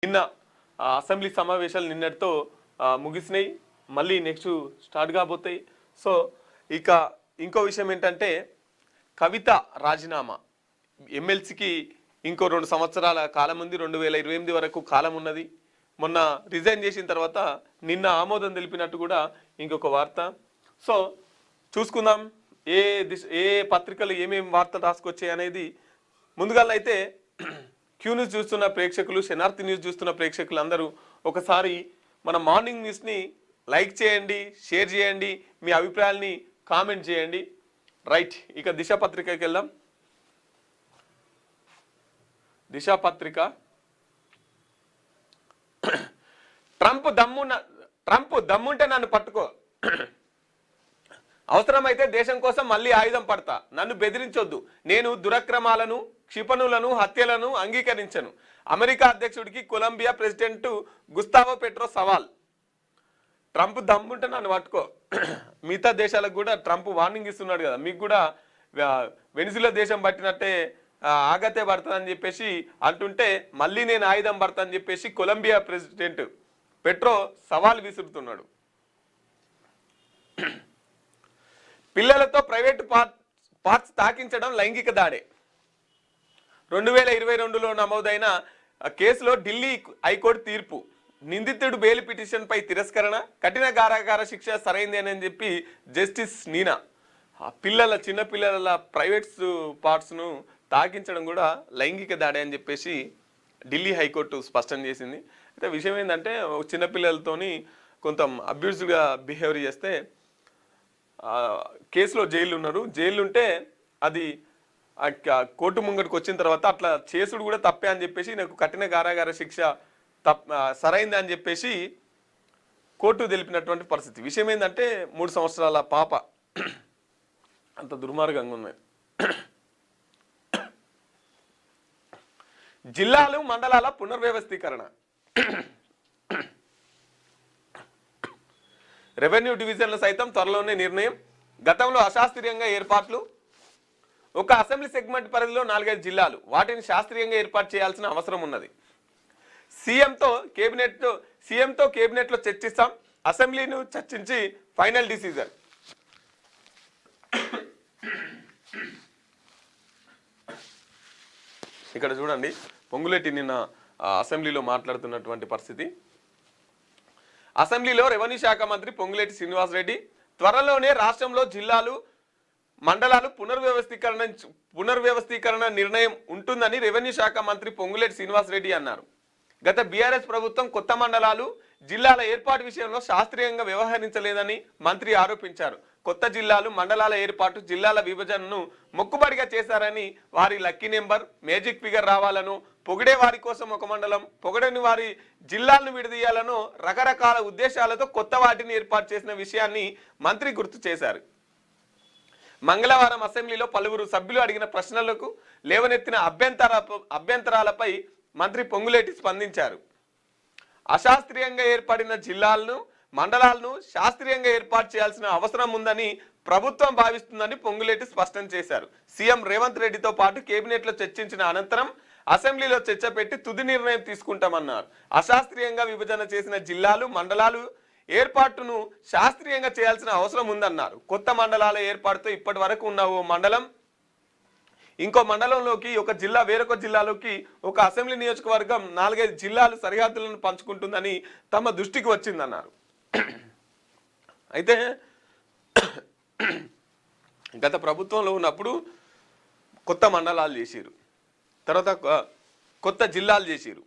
నిన్న అసెంబ్లీ సమావేశాలు నిన్నటితో ముగిసినాయి. మళ్ళీ నెక్స్ట్ స్టార్ట్ కాబోతాయి. సో ఇక ఇంకో విషయం ఏంటంటే కవిత రాజీనామా ఎమ్మెల్సీకి ఇంకో 2 సంవత్సరాల కాలం ఉంది. 2028 వరకు కాలం ఉన్నది. మొన్న రిజైన్ చేసిన తర్వాత నిన్న ఆమోదం తెలిపినట్టు కూడా ఇంకొక వార్త. సో చూసుకుందాం ఏ పత్రికలు ఏమేమి వార్తలు రాసుకొచ్చాయి అనేది. ముందుగా అయితే క్యూ న్యూస్ చూస్తున్న ప్రేక్షకులు, శనార్థి న్యూస్ చూస్తున్న ప్రేక్షకులు అందరూ ఒకసారి మన మార్నింగ్ న్యూస్ని లైక్ చేయండి, షేర్ చేయండి, మీ అభిప్రాయాల్ని కామెంట్ చేయండి. రైట్, ఇక దిశ పత్రికకి వెళ్దాం. దిశ పత్రిక ట్రంప్ దమ్ముంటే నన్ను పట్టుకో, అవసరమైతే దేశం కోసం మళ్ళీ ఆయుధం పడతా, నన్ను బెదిరించొద్దు, నేను దురక్రమాలను, క్షిపణులను, హత్యలను అంగీకరించను. అమెరికా అధ్యక్షుడికి కొలంబియా ప్రెసిడెంట్ గుస్తావో పెట్రో సవాల్. ట్రంప్ దమ్ముంటే నన్ను పట్టుకో. మిగతా దేశాలకు కూడా ట్రంప్ వార్నింగ్ ఇస్తున్నాడు కదా, మీకు కూడా వెనిజులా దేశం పట్టినట్టే ఆగతే పడుతుందని చెప్పేసి అంటుంటే మళ్ళీ నేను ఆయుధం పడతా అని చెప్పేసి కొలంబియా ప్రెసిడెంట్ పెట్రో సవాల్ విసురుతున్నాడు. పిల్లలతో ప్రైవేటు పార్ట్స్ తాకించడం లైంగిక దాడే. 2022లో నమోదైన కేసులో ఢిల్లీ హైకోర్టు తీర్పు. నిందితుడు బెయిల్ పిటిషన్పై తిరస్కరణ, కఠిన కారాగార శిక్ష సరైంది అని చెప్పి జస్టిస్ నీనా. చిన్నపిల్లల ప్రైవేట్ పార్ట్స్ను తాకించడం కూడా లైంగిక దాడి అని చెప్పేసి ఢిల్లీ హైకోర్టు స్పష్టం చేసింది. అయితే విషయం ఏంటంటే చిన్నపిల్లలతోని కొంత అబ్యూజ్గా బిహేవియర్ చేస్తే కేసులో జైలు ఉన్నారు. జైలు ఉంటే అది కోర్టు ముంగడికి వచ్చిన తర్వాత అట్లా చేసుడు కూడా తప్పే అని చెప్పేసి నాకు కఠిన కారాగార శిక్ష సరైంది అని చెప్పేసి కోర్టు తెలిపినటువంటి పరిస్థితి. విషయం ఏంటంటే 3 సంవత్సరాల పాప, అంత దుర్మార్గంగా ఉన్నాయి. జిల్లాలు మండలాల పునర్వ్యవస్థీకరణ. రెవెన్యూ డివిజన్లు సైతం త్వరలోనే నిర్ణయం. గతంలో అశాస్త్రీయంగా ఏర్పాట్లు. ఒక అసెంబ్లీ సెగ్మెంట్ పరిధిలో 4-5 జిల్లాలు, వాటిని శాస్త్రీయంగా ఏర్పాటు చేయాల్సిన అవసరం ఉన్నది. సీఎంతో కేబినెట్లో చర్చిస్తాం, అసెంబ్లీను చర్చించి ఫైనల్ డిసిజన్. ఇక్కడ చూడండి, పొంగులేటి నిన్న అసెంబ్లీలో మాట్లాడుతున్నటువంటి పరిస్థితి. అసెంబ్లీలో రెవెన్యూ శాఖ మంత్రి పొంగులేటి శ్రీనివాసరెడ్డి త్వరలోనే రాష్ట్రంలో జిల్లాలు మండలాలు పునర్వ్యవస్థీకరణ నిర్ణయం ఉంటుందని రెవెన్యూ శాఖ మంత్రి పొంగులేటి శ్రీనివాసరెడ్డి అన్నారు. గత బీఆర్ఎస్ ప్రభుత్వం కొత్త మండలాలు జిల్లాల ఏర్పాటు విషయంలో శాస్త్రీయంగా వ్యవహరించలేదని మంత్రి ఆరోపించారు. కొత్త జిల్లాలు మండలాల ఏర్పాటు, జిల్లాల విభజనను మొక్కుబడిగా చేశారని, వారి లక్కీ నెంబర్, మేజిక్ ఫిగర్ రావాలను, పొగిడే వారి కోసం ఒక మండలం, పొగడని వారి జిల్లాలను విడదీయాలను రకరకాల ఉద్దేశాలతో కొత్త వాటిని ఏర్పాటు చేసిన విషయాన్ని మంత్రి గుర్తు చేశారు. మంగళవారం అసెంబ్లీలో పలువురు సభ్యులు అడిగిన ప్రశ్నలకు లేవనెత్తిన అభ్యంతరాలపై మంత్రి పొంగులేటి స్పందించారు. అశాస్త్రీయంగా ఏర్పడిన జిల్లాలను, మండలాలను శాస్త్రీయంగా ఏర్పాటు చేయాల్సిన అవసరం ఉందని ప్రభుత్వం భావిస్తుందని పొంగులేటి స్పష్టం చేశారు. సీఎం రేవంత్ రెడ్డితో పాటు కేబినెట్లో చర్చించిన అనంతరం అసెంబ్లీలో చర్చ పెట్టి తుది నిర్ణయం తీసుకుంటామన్నారు. అశాస్త్రీయంగా విభజన చేసిన జిల్లాలు, మండలాలు ఏర్పాటును శాస్త్రీయంగా చేయాల్సిన అవసరం ఉందన్నారు. కొత్త మండలాల ఏర్పాటుతో ఇప్పటి వరకు ఉన్న ఓ మండలం ఇంకో మండలంలోకి, ఒక జిల్లా వేరొక జిల్లాలోకి, ఒక అసెంబ్లీ నియోజకవర్గం 4-5 జిల్లాలు సరిహద్దులను పంచుకుంటుందని తమ దృష్టికి వచ్చిందన్నారు. అయితే గత ప్రభుత్వంలో ఉన్నప్పుడు కొత్త మండలాలు చేసిరు, తర్వాత కొత్త జిల్లాలు చేసిరు.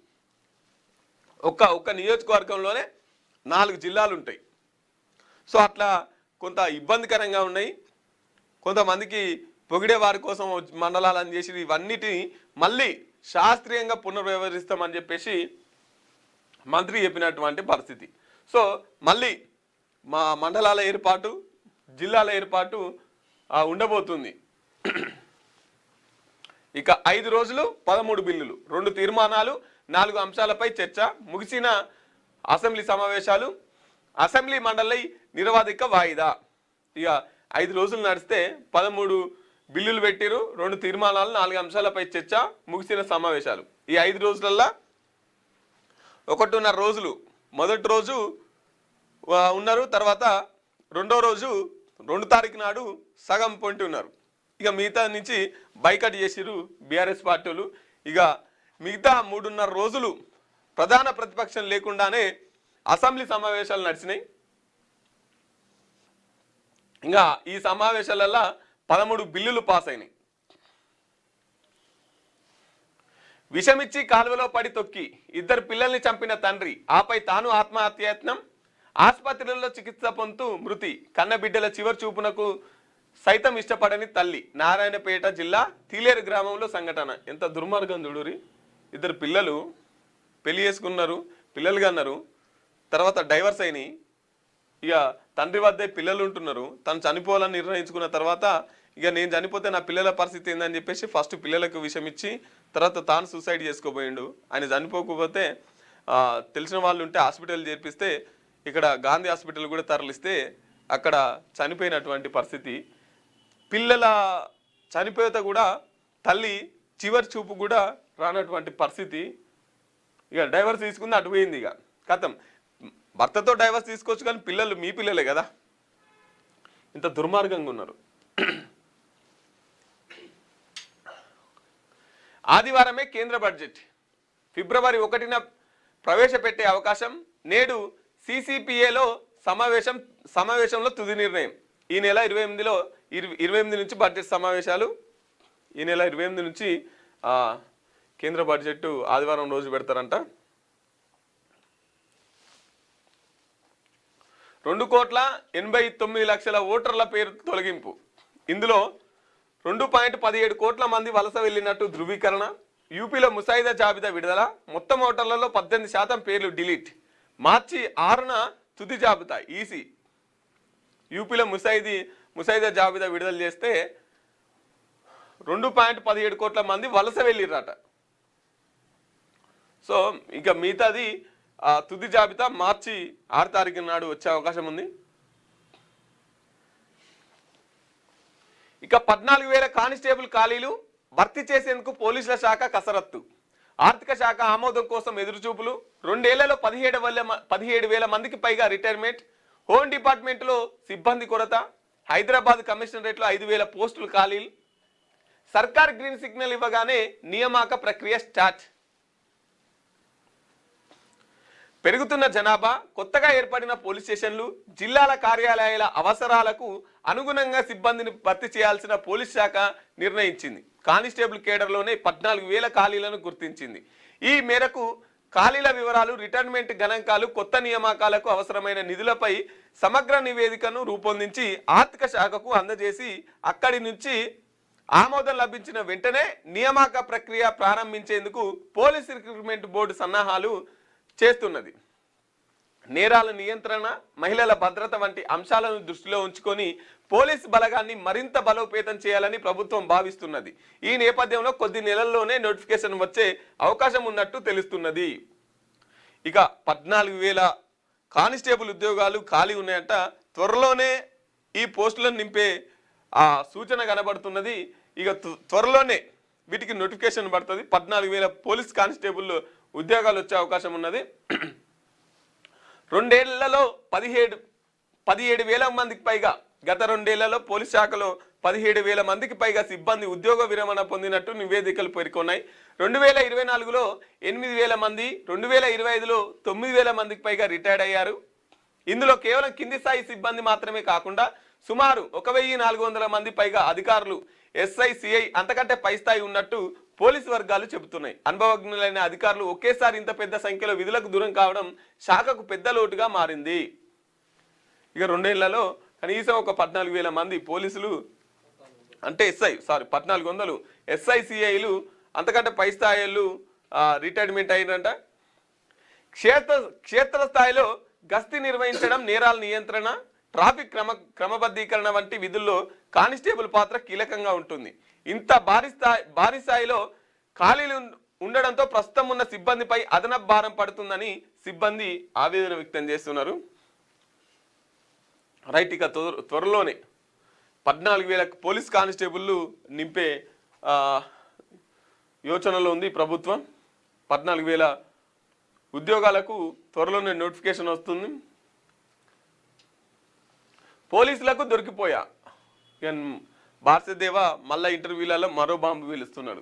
ఒక్క నియోజకవర్గంలోనే 4 జిల్లాలు ఉంటాయి. సో అట్లా కొంత ఇబ్బందికరంగా ఉన్నాయి. కొంతమందికి పొగిడే వారి కోసం మండలాలను చేసి ఇవన్నిటిని మళ్ళీ శాస్త్రీయంగా పునర్వ్యవహరిస్తామని చెప్పేసి మంత్రి చెప్పినటువంటి పరిస్థితి. సో మళ్ళీ మా మండలాల ఏర్పాటు, జిల్లాల ఏర్పాటు ఉండబోతుంది. ఇక 5 రోజులు 13 బిల్లులు, 2 తీర్మానాలు, 4 అంశాలపై చర్చ. ముగిసిన అసెంబ్లీ సమావేశాలు. అసెంబ్లీ మండలి నిరవధిక వాయిదా. ఇక 5 రోజులు నడిస్తే 13 బిల్లులు పెట్టిరు, 2 తీర్మానాలు, 4 అంశాలపై చర్చ, ముగిసిన సమావేశాలు. ఈ 5 రోజులల్లో 1.5 రోజులు మొదటి రోజు ఉన్నారు, తర్వాత రెండో రోజు 2 తారీఖు నాడు సగం పొంటి ఉన్నారు. ఇక మిగతా నుంచి బైకట్ చేసిరు బీఆర్ఎస్ పార్టీలు. ఇక మిగతా 3.5 రోజులు ప్రధాన ప్రతిపక్షం లేకుండానే అసెంబ్లీ సమావేశాలు నడిచినాయి. ఇంకా ఈ సమావేశాలలో 13 బిల్లులు పాస్ అయినాయి. విషమిచ్చి కాలువలో పడి తొక్కి 2 పిల్లల్ని చంపిన తండ్రి, ఆపై తాను ఆత్మహత్యాయత్నం, ఆసుపత్రులలో చికిత్స పొందుతూ మృతి, కన్నబిడ్డల చివరి చూపునకు సైతం ఇష్టపడని తల్లి. నారాయణపేట జిల్లా తీలేరు గ్రామంలో సంఘటన. ఎంత దుర్మార్గం చూడురి. 2 పిల్లలు పెళ్లి చేసుకున్నారు, పిల్లలుగా అన్నారు, తర్వాత డైవర్స్ అయినాయి. ఇక తండ్రి వద్దే పిల్లలు ఉంటున్నారు. తను చనిపోవాలని నిర్ణయించుకున్న తర్వాత ఇక నేను చనిపోతే నా పిల్లల పరిస్థితి ఏందని చెప్పేసి ఫస్ట్ పిల్లలకు విషం ఇచ్చి తర్వాత తాను సూసైడ్ చేసుకోబోయిండు. ఆయన చనిపోకపోతే తెలిసిన వాళ్ళు ఉంటే హాస్పిటల్ చేర్పిస్తే ఇక్కడ గాంధీ హాస్పిటల్ కూడా తరలిస్తే అక్కడ చనిపోయినటువంటి పరిస్థితి. పిల్లల చనిపోతే కూడా తల్లి చివరి చూపు కూడా రానటువంటి పరిస్థితి. ఇక డైవర్స్ తీసుకుంది, అటు పోయింది. ఇక కథం భర్తతో డైవర్స్ తీసుకోవచ్చు, కానీ పిల్లలు మీ పిల్లలే కదా. ఇంత దుర్మార్గంగా ఉన్నారు. ఆదివారమే కేంద్ర బడ్జెట్ ఫిబ్రవరి 1న ప్రవేశపెట్టే అవకాశం. నేడు సిసిపిఏలో సమావేశంలో తుది నిర్ణయం. ఈ నెల 28 నుంచి బడ్జెట్ సమావేశాలు. ఈ నెల 28 నుంచి కేంద్ర బడ్జెట్ ఆదివారం రోజు పెడతారంట. 2,89,00,000 ఓటర్ల పేరు తొలగింపు. ఇందులో 2.17 కోట్ల మంది వలస వెళ్ళినట్టు ధృవీకరణ. యూపీలో ముసాయిదా జాబితా విడుదల. మొత్తం ఓటర్లలో 18% పేర్లు డిలీట్. మార్చి 6న తుది జాబితా. ఈసీ యూపీలో ముసాయిదా జాబితా విడుదల చేస్తే 2.17 కోట్ల మంది వలస వెళ్ళిరట. సో ఇక మిగతాది తుది జాబితా మార్చి 6 తారీఖు నాడు వచ్చే అవకాశం ఉంది. ఇక 14,000 కానిస్టేబుల్ ఖాళీలు భర్తీ చేసేందుకు పోలీసుల శాఖ కసరత్తు. ఆర్థిక శాఖ ఆమోదం కోసం ఎదురుచూపులు. 2 ఏళ్లలో 17,000 మందికి పైగా రిటైర్మెంట్. హోమ్ డిపార్ట్మెంట్లో సిబ్బంది కొరత. హైదరాబాద్ కమిషనరేట్లో 5,000 పోస్టులు ఖాళీలు. సర్కార్ గ్రీన్ సిగ్నల్ ఇవ్వగానే నియామక ప్రక్రియ స్టార్ట్. పెరుగుతున్న జనాభా, కొత్తగా ఏర్పడిన పోలీస్ స్టేషన్లు, జిల్లాల కార్యాలయాల అవసరాలకు అనుగుణంగా సిబ్బందిని భర్తీ చేయాల్సిన పోలీస్ శాఖ నిర్ణయించింది. కానిస్టేబుల్ కేడర్లోనే 14,000 ఖాళీలను గుర్తించింది. ఈ మేరకు ఖాళీల వివరాలు, రిటైర్మెంట్ గణాంకాలు, కొత్త నియామకాలకు అవసరమైన నిధులపై సమగ్ర నివేదికను రూపొందించి ఆర్థిక శాఖకు అందజేసి అక్కడి నుంచి ఆమోదం లభించిన వెంటనే నియామక ప్రక్రియ ప్రారంభించేందుకు పోలీస్ రిక్రూట్మెంట్ బోర్డు సన్నాహాలు చేస్తున్నది. నేరాల నియంత్రణ, మహిళల భద్రత వంటి అంశాలను దృష్టిలో ఉంచుకొని పోలీస్ బలగాన్ని మరింత బలోపేతం చేయాలని ప్రభుత్వం భావిస్తున్నది. ఈ నేపథ్యంలో కొద్ది నెలల్లోనే నోటిఫికేషన్ వచ్చే అవకాశం ఉన్నట్టు తెలుస్తున్నది. ఇక 14,000 కానిస్టేబుల్ ఉద్యోగాలు ఖాళీ ఉన్నాయంట. త్వరలోనే ఈ పోస్టులను నింపే సూచన కనబడుతున్నది. ఇక త్వరలోనే వీటికి నోటిఫికేషన్ పడుతుంది. 14,000 పోలీస్ కానిస్టేబుల్ ఉద్యోగాలు వచ్చే అవకాశం ఉన్నది. 2 ఏళ్లలో 17,000 మందికి పైగా, గత 2 ఏళ్లలో పోలీస్ శాఖలో 17,000 మందికి పైగా సిబ్బంది ఉద్యోగ విరమణ పొందినట్టు నివేదికలు పేర్కొన్నాయి. 2024లో 8,000 మంది, 2025లో 9,000 మందికి పైగా రిటైర్డ్ అయ్యారు. ఇందులో కేవలం కింది స్థాయి సిబ్బంది మాత్రమే కాకుండా సుమారు 1,400 మంది పైగా అధికారులు, ఎస్ఐ, సిఐ అంతకంటే పై స్థాయి ఉన్నట్టు పోలీసు వర్గాలు చెబుతున్నాయి. అనుభవజ్ఞులైన అధికారులు ఒకేసారి ఇంత పెద్ద సంఖ్యలో విధులకు దూరం కావడం శాఖకు పెద్ద లోటుగా మారింది. ఇక 2 ఏళ్లలో కనీసం ఒక 14,000 మంది పోలీసులు అంటే 1,400 ఎస్ఐ, సిఐలు అంతకంటే పై స్థాయిలు రిటైర్మెంట్ అయినంట. క్షేత్రస్థాయిలో గస్తీ నిర్వహించడం, నేరాల నియంత్రణ, ట్రాఫిక్ క్రమబద్ధీకరణ వంటి విధుల్లో కానిస్టేబుల్ పాత్ర కీలకంగా ఉంటుంది. ఇంత భారీ స్థాయిలో ఖాళీలు ఉండడంతో ప్రస్తుతం ఉన్న సిబ్బందిపై అదనపు భారం పడుతుందని సిబ్బంది ఆవేదన వ్యక్తం చేస్తున్నారు. రైట్, ఇక త్వరలోనే 14,000 పోలీస్ కానిస్టేబుల్లు నింపే యోచనలో ఉంది ప్రభుత్వం. 14,000 ఉద్యోగాలకు త్వరలోనే నోటిఫికేషన్ వస్తుంది. పోలీసులకు దొరికిపోయా భారతదేవ మళ్ళా ఇంటర్వ్యూలలో మరో బాంబు వీలుస్తున్నాడు.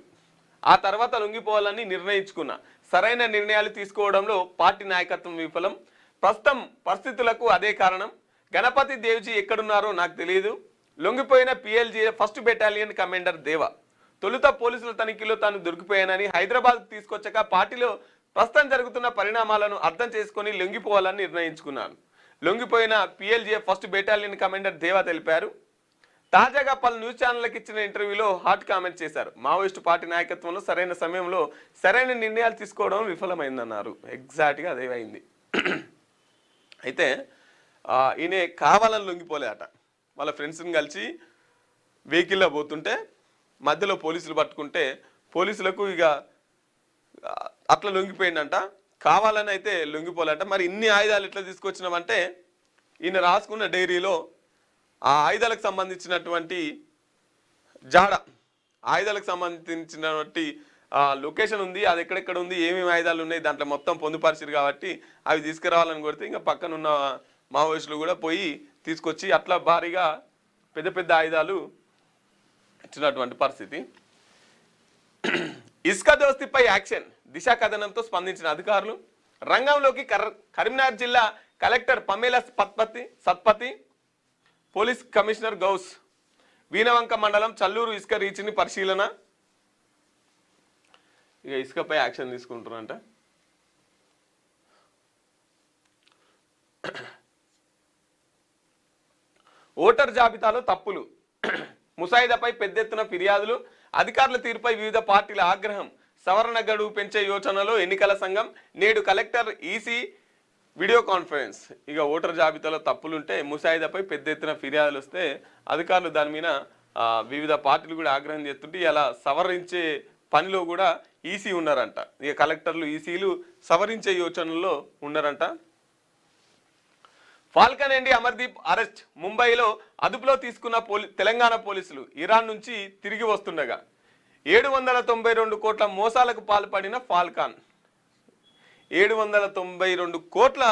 ఆ తర్వాత లొంగిపోవాలని నిర్ణయించుకున్నా. సరైన నిర్ణయాలు తీసుకోవడంలో పార్టీ నాయకత్వం విఫలం. ప్రస్తుతం పరిస్థితులకు అదే కారణం. గణపతి దేవ్జీ ఎక్కడున్నారో నాకు తెలియదు. లొంగిపోయిన PLJ ఫస్ట్ బెటాలియన్ కమాండర్ దేవ తొలుత పోలీసుల తనిఖీలో తాను దొరికిపోయానని హైదరాబాద్కు తీసుకొచ్చాక పార్టీలో ప్రస్తుతం జరుగుతున్న పరిణామాలను అర్థం చేసుకొని లొంగిపోవాలని నిర్ణయించుకున్నాను. లొంగిపోయిన PLJ ఫస్ట్ బెటాలియన్ కమాండర్ దేవ తెలిపారు. తాజాగా పలు న్యూస్ ఛానళ్లకు ఇచ్చిన ఇంటర్వ్యూలో హాట్ కామెంట్ చేశారు. మావోయిస్టు పార్టీ నాయకత్వంలో సరైన సమయంలో సరైన నిర్ణయాలు తీసుకోవడం విఫలమైందన్నారు. ఎగ్జాక్ట్గా అదే అయింది. అయితే ఈయన కావాలని లొంగిపోలే అట. వాళ్ళ ఫ్రెండ్స్ని కలిసి వెహికల్లో పోతుంటే మధ్యలో పోలీసులు పట్టుకుంటే పోలీసులకు ఇక అట్లా లొంగిపోయిందంట. కావాలని అయితే లొంగిపోలేట. మరి ఇన్ని ఆయుధాలు ఎట్లా తీసుకొచ్చినామంటే ఈయన రాసుకున్న డైరీలో ఆ ఆయుధాలకు సంబంధించినటువంటి ఆయుధాలకు సంబంధించినటువంటి లొకేషన్ ఉంది, అది ఎక్కడెక్కడ ఉంది, ఏమేమి ఆయుధాలు ఉన్నాయి దాంట్లో మొత్తం పొందుపరిచారు. కాబట్టి అవి తీసుకురావాలని కొడితే ఇంకా పక్కన ఉన్న మావోయిస్టులు కూడా పోయి తీసుకొచ్చి అట్లా భారీగా పెద్ద పెద్ద ఆయుధాలు ఇచ్చినటువంటి పరిస్థితి. ఇసుక దోస్తిపై యాక్షన్, దిశ కథనంతో స్పందించిన అధికారులు. రంగంలోకి కరీంనగర్ జిల్లా collector Pamela Satpathy, police commissioner Ghouse, Veenavanka మండలం చల్లూరు ఇసుక రీచ్ని పరిశీలన. ఇక ఇసుకపై యాక్షన్ తీసుకుంటున్నారంట. ఓటర్ జాబితాలో తప్పులు, ముసాయిదాపై పెద్ద ఎత్తున ఫిర్యాదులు, అధికారుల తీరుపై వివిధ పార్టీల ఆగ్రహం. సవరణ గడువు పెంచే యోచనలో ఎన్నికల సంఘం. నేడు కలెక్టర్ ఈసీ వీడియో కాన్ఫరెన్స్. ఇక ఓటర్ జాబితాలో తప్పులుంటే ముసాయిదాపై పెద్ద ఎత్తున ఫిర్యాదులు వస్తే అధికారులు దాని మీద వివిధ పార్టీలు కూడా ఆగ్రహం చేస్తుంటే ఇలా సవరించే పనిలో కూడా ఈసీ ఉన్నారంట. ఇక కలెక్టర్లు ఈసీలు సవరించే యోచనలో ఉన్నారంట. ఫాల్కన్ ఎండి అమర్దీప్ అరెస్ట్. ముంబైలో అదుపులో తీసుకున్న తెలంగాణ పోలీసులు ఇరాన్ నుంచి తిరిగి వస్తుండగా 792 కోట్ల మోసాలకు పాల్పడిన ఫాల్కాన్ 792 కోట్ల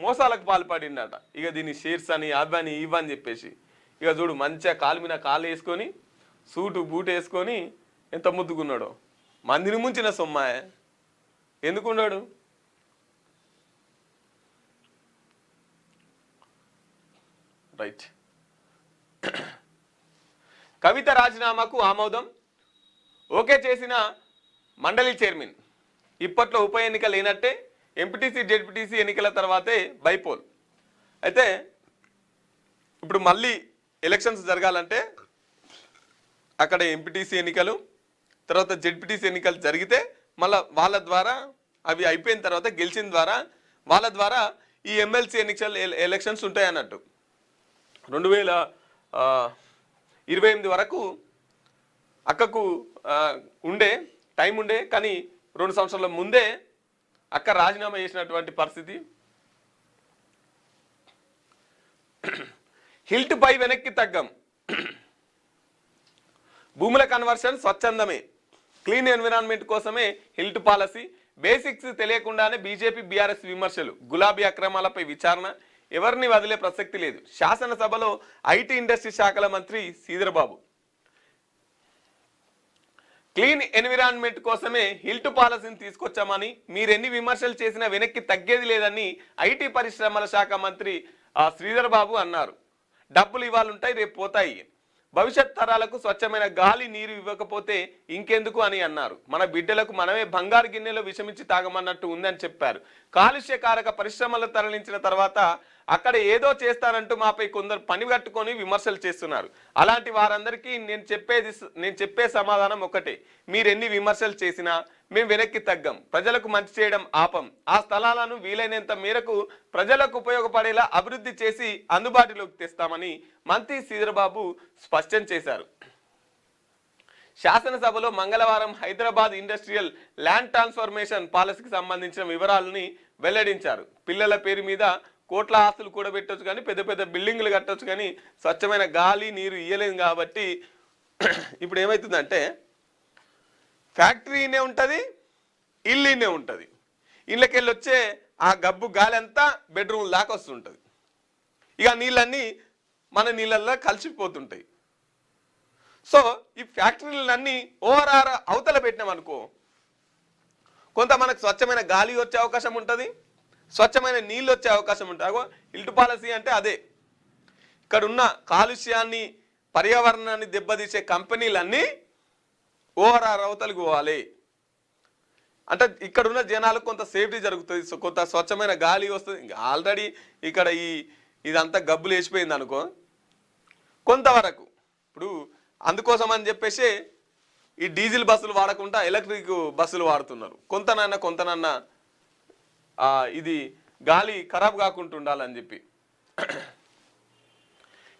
మోసాలకు పాల్పడిందట. ఇక దీన్ని షేర్స్ అని అవని ఇవని చెప్పేసి ఇక చూడు మంచిగా కాలు మీద కాలు వేసుకొని సూటు బూట్ వేసుకొని ఎంత ముద్దుకున్నాడో. మందిని ముంచిన సొమ్మాయ ఎందుకున్నాడు? రైట్. కవిత రాజీనామాకు ఆమోదం ఓకే చేసిన మండలి చైర్మన్. ఇప్పట్లో ఉప ఎన్నిక లేనట్టే, ఎంపీటీసీ జెడ్పీటీసీ ఎన్నికల తర్వాతే బైపోల్. అయితే ఇప్పుడు మళ్ళీ ఎలక్షన్స్ జరగాలంటే అక్కడ ఎంపీటీసీ ఎన్నికలు తర్వాత జెడ్పీటీసీ ఎన్నికలు జరిగితే మళ్ళీ వాళ్ళ ద్వారా అవి అయిపోయిన తర్వాత గెలిచిన ద్వారా వాళ్ళ ద్వారా ఈ ఎమ్మెల్సీ ఎలక్షన్స్ ఉంటాయి అన్నట్టు. 2028 వరకు అక్కకు టైం ఉండే, కానీ 2 సంవత్సరాల ముందే అక్క రాజీనామా చేసినటువంటి పరిస్థితి. హిల్ట్ పై వెనక్కి తగ్గం, భూముల కన్వర్షన్ స్వచ్ఛందమే, క్లీన్ ఎన్విరాన్మెంట్ కోసమే హిల్ట్ పాలసీ. బేసిక్స్ తెలియకుండానే బీజేపీ బీఆర్ఎస్ విమర్శలు, గులాబీ అక్రమాలపై విచారణ, ఎవరిని వదిలే ప్రసక్తి లేదు. శాసనసభలో ఐటీ ఇండస్ట్రీ శాఖల మంత్రి శ్రీధర్బాబు క్లీన్ ఎన్విరాన్మెంట్ కోసమే హిల్ట్ పాలసీని తీసుకొచ్చామని, మీరెన్ని విమర్శలు చేసినా వెనక్కి తగ్గేది లేదని ఐటీ పరిశ్రమల శాఖ మంత్రి శ్రీధర్బాబు అన్నారు. డబ్బులు ఇవ్వాలుంటాయి, రేపు పోతాయి. భవిష్యత్ తరాలకు స్వచ్ఛమైన గాలి నీరు ఇవ్వకపోతే ఇంకెందుకు అని అన్నారు. మన బిడ్డలకు మనమే బంగారు గిన్నెలో విషమించి తాగమన్నట్టు ఉందని చెప్పారు. కాలుష్యకారక పరిశ్రమలు తరలించిన తర్వాత అక్కడ ఏదో చేస్తానంటూ మాపై కొందరు పని కట్టుకొని విమర్శలు చేస్తున్నారు. అలాంటి వారందరికీ నేను చెప్పే సమాధానం ఒకటే, మీరెన్ని విమర్శలు చేసినా మేము వెనక్కి తగ్గం, ప్రజలకు మంచి చేయడం ఆపం. ఆ స్థలాలను వీలైనంత మేరకు ప్రజలకు ఉపయోగపడేలా అభివృద్ధి చేసి అందుబాటులోకి తెస్తామని మంత్రి శ్రీధర్బాబు స్పష్టం చేశారు. శాసనసభలో మంగళవారం హైదరాబాద్ ఇండస్ట్రియల్ ల్యాండ్ ట్రాన్స్ఫర్మేషన్ పాలసీకి సంబంధించిన వివరాలని వెల్లడించారు. పిల్లల పేరు మీద కోట్ల ఆస్తులు కూడా పెట్టవచ్చు, కానీ పెద్ద పెద్ద బిల్డింగ్లు కట్టవచ్చు, కానీ స్వచ్ఛమైన గాలి నీరు ఇయ్యలేం. కాబట్టి ఇప్పుడు ఏమవుతుందంటే ఫ్యాక్టరీనే ఉంటుంది, ఇల్లునే ఉంటుంది. ఇళ్ళకెళ్ళి వచ్చే ఆ గబ్బు గాలి అంతా బెడ్రూమ్ దాకా వస్తుంటుంది. ఇక నీళ్ళన్నీ మన నీళ్ళల్లో కలిసిపోతుంటాయి. సో ఈ ఫ్యాక్టరీలన్నీ ఓఆర్ఆర్ అవతల పెట్టినామనుకో, కొంత మనకు స్వచ్ఛమైన గాలి వచ్చే అవకాశం ఉంటుంది, స్వచ్ఛమైన నీళ్ళు వచ్చే అవకాశం ఉంటుంది. ఇల్టు పాలసీ అంటే అదే. ఇక్కడ ఉన్న కాలుష్యాన్ని పర్యావరణాన్ని దెబ్బతీసే కంపెనీలన్నీ ఓఆర్ఆర్ అవతలకు పోవాలి అంటే ఇక్కడ ఉన్న జనాలకు కొంత సేఫ్టీ జరుగుతుంది, కొంత స్వచ్ఛమైన గాలి వస్తుంది. ఆల్రెడీ ఇక్కడ ఇదంతా గబ్బులు వేసిపోయింది అనుకో కొంతవరకు. ఇప్పుడు అందుకోసం అని చెప్పేసి ఈ డీజిల్ బస్సులు వాడకుండా ఎలక్ట్రిక్ బస్సులు వాడుతున్నారు. కొంతనన్నా ఇది గాలి ఖరాబ్ కాకుండా ఉండాలని చెప్పి.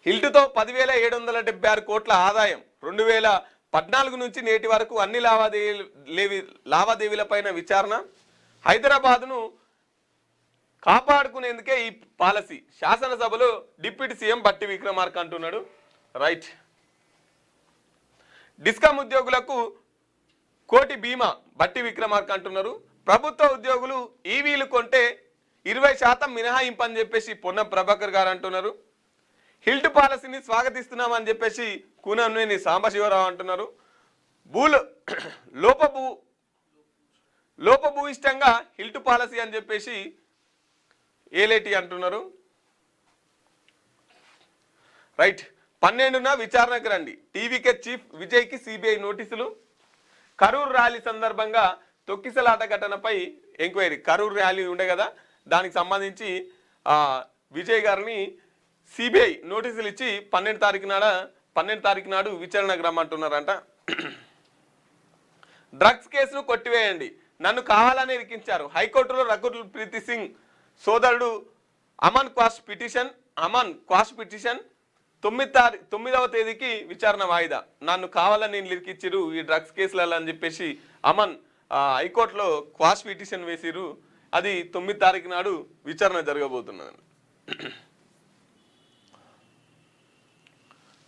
హిల్ట్తో 10,776 కోట్ల ఆదాయం 2014 నుంచి నేటి వరకు అన్ని లావాదేవీలపైన విచారణ. హైదరాబాద్ను కాపాడుకునేందుకే ఈ పాలసీ. శాసనసభలో డిప్యూటీ సీఎం బట్టి విక్రమార్క అంటున్నాడు. రైట్. డిస్కామ్ ఉద్యోగులకు 1 కోటి బీమా బట్టి విక్రమార్క అంటున్నారు. ప్రభుత్వ ఉద్యోగులు ఈవీలు కొంటే 20% మినహాయింపు అని చెప్పేసి పొన్నం ప్రభాకర్ గారు అంటున్నారు. హిల్ట్ పాలసీని స్వాగతిస్తున్నామని చెప్పేసి కూనంనేని సాంబశివరావు అంటున్నారు. లోపభూయిష్టంగా హిల్ట్ పాలసీ అని చెప్పేసి ఏలేటి అంటున్నారు. రైట్. 12న విచారణకు రండి. టీవీకే చీఫ్ విజయ్కి సిబిఐ నోటీసులు. కరూర్ ర్యాలీ సందర్భంగా తొక్కిసలాట ఘటనపై ఎంక్వైరీ. కరూర్ ర్యాలీ ఉండే కదా, దానికి సంబంధించి విజయ్ గారిని సిబిఐ నోటీసులు ఇచ్చి 12 తారీఖు నాడు విచారణకు రమ్మంటున్నారంట. డ్రగ్స్ కేసును కొట్టివేయండి, నన్ను కావాలని ఇరికించారు. హైకోర్టులో రఘుల్ ప్రీతి సింగ్ సోదరుడు అమన్ క్వాష్ పిటిషన్ 9వ తేదీకి విచారణ వాయిదా. నన్ను కావాలని ఇరికించారు ఈ డ్రగ్స్ కేసులలో అని చెప్పేసి అమన్ హైకోర్టులో క్వాష్ పిటిషన్ వేసిరు. అది 9 తారీఖు నాడు విచారణ జరగబోతున్నది.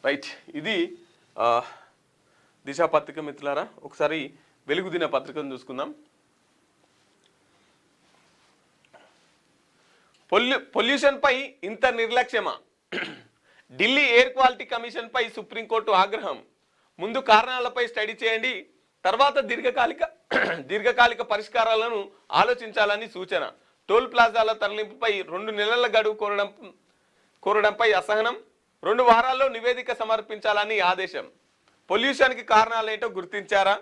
రైట్. ఇది దిశ పత్రిక మిత్రులారా. ఒకసారి వెలుగు దిన పత్రికను చూసుకుందాం. పొల్యూషన్ పై ఇంత నిర్లక్ష్యమా? ఢిల్లీ ఎయిర్ క్వాలిటీ కమిషన్ పై సుప్రీంకోర్టు ఆగ్రహం. ముందు కారణాలపై స్టడీ చేయండి, తర్వాత దీర్ఘకాలిక పరిష్కారాలను ఆలోచించాలని సూచన. టోల్ ప్లాజాల తరలింపుపై 2 నెలల గడువు కోరడంపై అసహనం. 2 వారాల్లో నివేదిక సమర్పించాలని ఆదేశం. పొల్యూషన్కి కారణాలేంటో గుర్తించారా?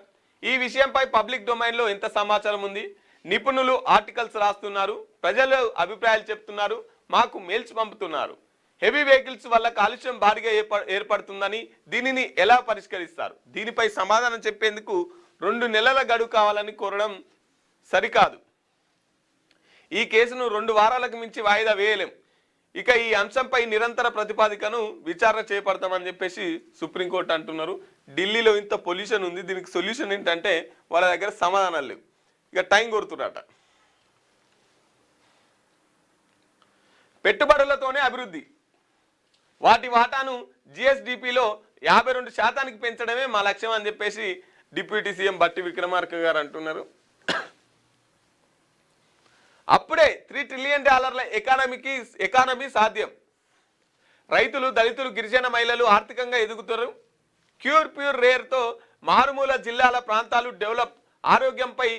ఈ విషయంపై పబ్లిక్ డొమైన్లో ఎంత సమాచారం ఉంది? నిపుణులు ఆర్టికల్స్ రాస్తున్నారు, ప్రజలు అభిప్రాయాలు చెప్తున్నారు, మాకు మెయిల్స్ పంపుతున్నారు. హెవీ వెహికల్స్ వల్ల కాలుష్యం భారీగా ఏర్పడుతుందని, దీనిని ఎలా పరిష్కరిస్తారు? దీనిపై సమాధానం చెప్పేందుకు 2 నెలల గడువు కావాలని కోరడం సరికాదు. ఈ కేసును 2 వారాలకు మించి వాయిదా వేయలేం. ఇక ఈ అంశంపై నిరంతర ప్రతిపాదికను విచారణ చేపడతామని చెప్పేసి సుప్రీంకోర్టు అంటున్నారు. ఢిల్లీలో ఇంత పొల్యూషన్ ఉంది, దీనికి సొల్యూషన్ ఏంటంటే వాళ్ళ దగ్గర సమాధానాలు లేవు. ఇక టైం కోరుతున్నట. పెట్టుబడులతోనే అభివృద్ధి, వాటి వాటాను జిఎస్డిపిలో 52% పెంచడమే మా లక్ష్యం అని చెప్పేసి డిప్యూటీ సీఎం బట్టి విక్రమార్క గారు అంటున్నారు. అప్పుడే $3 ట్రిలియన్ ఎకానమీ సాధ్యం. రైతులు, దళితులు, గిరిజన మహిళలు ఆర్థికంగా ఎదుగుతారు. ప్యూర్ రేర్తో మారుమూల జిల్లాల ప్రాంతాలు డెవలప్. ఆరోగ్యంపై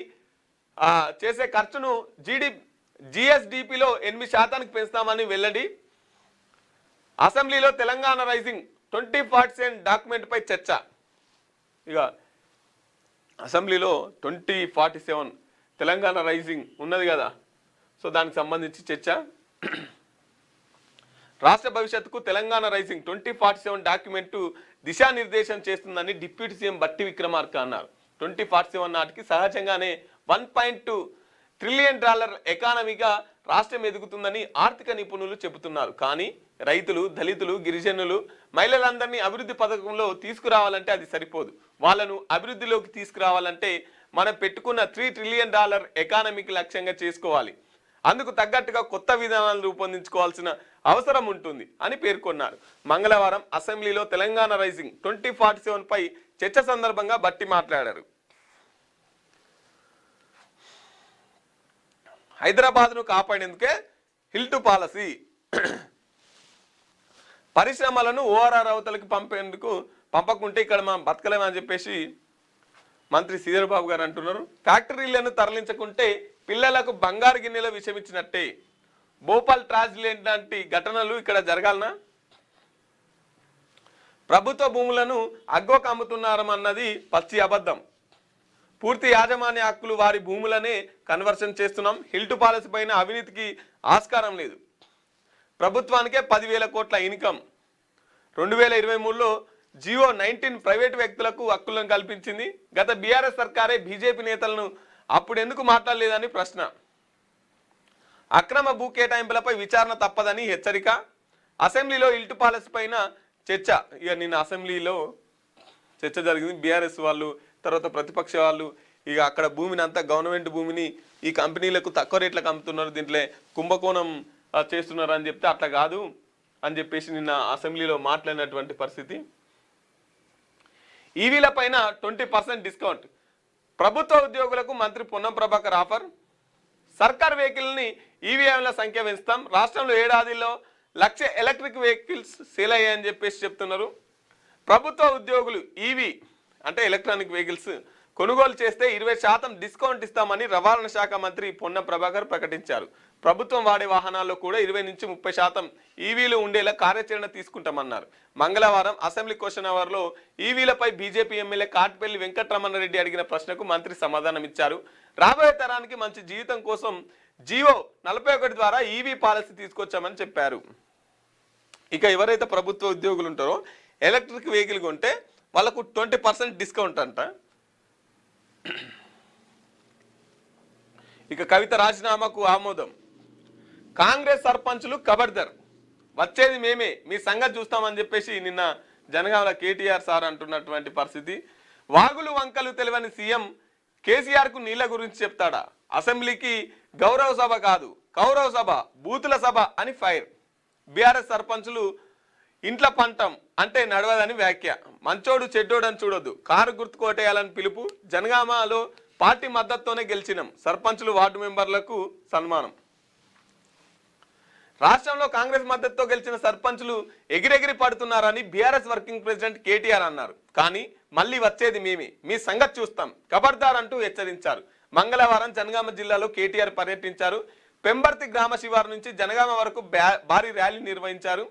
చేసే ఖర్చును జిఎస్డిపిలో 8% పెంచుతామని వెల్లడి. అసెంబ్లీలో తెలంగాణ రైజింగ్ 2047 డాక్యుమెంట్ పై చర్చ. ఇక అసెంబ్లీలో 2047 తెలంగాణ రైజింగ్ ఉన్నది కదా, సో దానికి సంబంధించి చర్చ. రాష్ట్ర భవిష్యత్తుకు తెలంగాణ రైజింగ్ 2047 డాక్యుమెంట్ దిశానిర్దేశం చేస్తుందని డిప్యూటీ సీఎం బట్టి విక్రమార్క అన్నారు. 2047 నాటికి సహజంగానే $1.2 ట్రిలియన్ ఎకానమీగా రాష్ట్రం ఎదుగుతుందని ఆర్థిక నిపుణులు చెబుతున్నారు. కానీ రైతులు, దళితులు, గిరిజనులు, మహిళలందరినీ అభివృద్ధి పథకంలో తీసుకురావాలంటే అది సరిపోదు. వాళ్ళను అభివృద్ధిలోకి తీసుకురావాలంటే మనం పెట్టుకున్న $3 ట్రిలియన్ ఎకానమీకి లక్ష్యంగా చేసుకోవాలి. అందుకు తగ్గట్టుగా కొత్త విధానాలు రూపొందించుకోవాల్సిన అవసరం ఉంటుంది అని పేర్కొన్నారు. మంగళవారం అసెంబ్లీలో తెలంగాణ రైజింగ్ 2047 పై చర్చ సందర్భంగా బట్టి మాట్లాడారు. హైదరాబాద్ను కాపాడేందుకే హిల్ టు పాలసీ. పరిశ్రమలను ఓఆర్ఆర్ అవతలకి పంపకుంటే ఇక్కడ మనం బతకలేమని చెప్పేసి మంత్రి శ్రీధర్ బాబు గారు అంటున్నారు. ఫ్యాక్టరీలను తరలించకుంటే పిల్లలకు బంగారు గిన్నెల విషయం ఇచ్చినట్టే. భోపాల్ ట్రాజడీ లాంటి ఘటనలు ఇక్కడ జరగాలనా? ప్రభుత్వ భూములను అగ్గోకు అమ్ముతున్నారన్నది పచ్చి అబద్ధం. పూర్తి యాజమాన్య హక్కులు వారి భూములనే కన్వర్షన్ చేస్తున్నాం. హిల్ టు పాలసీ పైన అవినీతికి ఆస్కారం లేదు. ప్రభుత్వానికే 10,000 కోట్ల ఇన్కమ్. 2023లో జియో 19 ప్రైవేటు వ్యక్తులకు హక్కులను కల్పించింది. గత బీఆర్ఎస్ సర్కారే బీజేపీ నేతలను అప్పుడెందుకు మాట్లాడలేదని ప్రశ్న. అక్రమ భూ కేటాయింపులపై విచారణ తప్పదని హెచ్చరిక. అసెంబ్లీలో హిల్ టు పాలసీ పైన చర్చ. ఇక నిన్న అసెంబ్లీలో చర్చ జరిగింది. బీఆర్ఎస్ వాళ్ళు, తర్వాత ప్రతిపక్ష వాళ్ళు ఇక అక్కడ భూమిని అంతా గవర్నమెంట్ భూమిని ఈ కంపెనీలకు తక్కువ రేట్లకు అమ్ముతున్నారు, దీంట్లో కుంభకోణం చేస్తున్నారు అని చెప్తే అట్లా కాదు అని చెప్పేసి నిన్న అసెంబ్లీలో మాట్లాడినటువంటి పరిస్థితి. ఈవీల పైన 20% డిస్కౌంట్. ప్రభుత్వ ఉద్యోగులకు మంత్రి పొన్నం ప్రభాకర్ ఆఫర్. సర్కార్ వెహికల్ని ఈవీఎంల సంఖ్య పెంచుతాం. రాష్ట్రంలో ఏడాదిలో 1,00,000 ఎలక్ట్రిక్ వెహికల్స్ సేల్ అయ్యాయని చెప్పేసి చెప్తున్నారు. ప్రభుత్వ ఉద్యోగులు ఈవీ అంటే ఎలక్ట్రానిక్ వెహికల్స్ కొనుగోలు చేస్తే 20% డిస్కౌంట్ ఇస్తామని రవాణా శాఖ మంత్రి పొన్నం ప్రభాకర్ ప్రకటించారు. ప్రభుత్వం వాడే వాహనాల్లో కూడా 20 నుంచి 30% ఈవీలు ఉండేలా కార్యాచరణ తీసుకుంటామన్నారు. మంగళవారం అసెంబ్లీ క్వశ్చన్ అవర్లో ఈవీలపై బీజేపీ ఎమ్మెల్యే కాట్పల్లి వెంకటరమణారెడ్డి అడిగిన ప్రశ్నకు మంత్రి సమాధానం ఇచ్చారు. రాబోయే తరానికి మంచి జీవితం కోసం జియో 41 ద్వారా ఈవీ పాలసీ తీసుకొచ్చామని చెప్పారు. ఇక ఎవరైతే ప్రభుత్వ ఉద్యోగులు ఉంటారో ఎలక్ట్రిక్ వెహికల్ కొంటే వాళ్ళకు 20% డిస్కౌంట్ అంట. ఇక కవిత రాజీనామాకు ఆమోదం. కాంగ్రెస్ సర్పంచులు ఖబర్దార్, వచ్చేది మేమే, మీ సంగతి చూస్తామని చెప్పేసి నిన్న జనగామల కేటీఆర్ సార్ అంటున్నటువంటి పరిస్థితి. వాగులు వంకలు తెలియని సీఎం కేసీఆర్కు నీళ్ల గురించి చెప్తాడా? అసెంబ్లీకి గౌరవ సభ కాదు కౌరవ సభ, బూతుల సభ అని ఫైర్. బీఆర్ఎస్ సర్పంచులు ఇంట్ల పంటం అంటే నడవదని వ్యాఖ్య. మంచోడు చెడ్డోడు అని చూడొద్దు, కారు గుర్తు కోటేయాలని పిలుపు. జనగామలో పార్టీ మద్దతుతోనే గెలిచినాం. సర్పంచులు వార్డు మెంబర్లకు సన్మానం. రాష్ట్రంలో కాంగ్రెస్ మద్దతుతో గెలిచిన సర్పంచులు ఎగిరెగిరి పడుతున్నారని బీఆర్ఎస్ వర్కింగ్ ప్రెసిడెంట్ కేటీఆర్ అన్నారు. కానీ మళ్ళీ వచ్చేది మేమే, మీ సంగతి చూస్తాం, ఖబర్దార్ అంటూ హెచ్చరించారు. మంగళవారం జనగామ జిల్లాలో కేటీఆర్ పర్యటించారు. పెంబర్తి గ్రామ శివారు నుంచి జనగామ వరకు భారీ ర్యాలీ నిర్వహించారు.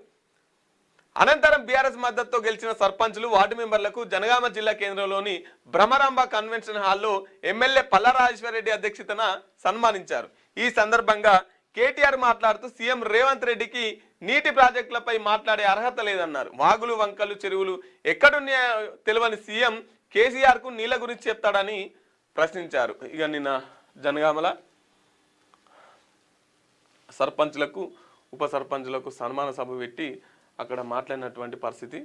అనంతరం బీఆర్ఎస్ మద్దతుతో గెలిచిన సర్పంచులు వార్డు మెంబర్లకు జనగామ జిల్లా కేంద్రంలోని బ్రహ్మరాంబ కన్వెన్షన్ హాల్లో ఎమ్మెల్యే పల్లారాజేశ్వరరెడ్డి అధ్యక్షతన సన్మానించారు. ఈ సందర్భంగా కేటీఆర్ మాట్లాడుతూ సీఎం రేవంత్ రెడ్డికి నీటి ప్రాజెక్టులపై మాట్లాడే అర్హత లేదన్నారు. వాగులు వంకలు చెరువులు ఎక్కడున్నాయో తెలియని సీఎం కేసీఆర్ కు నీళ్ల గురించి చెప్తాడని ప్రశ్నించారు. ఇక నిన్న జనగామల సర్పంచ్లకు ఉప సర్పంచ్లకు సన్మాన సభ పెట్టి అక్కడ మాట్లాడినటువంటి పరిస్థితి.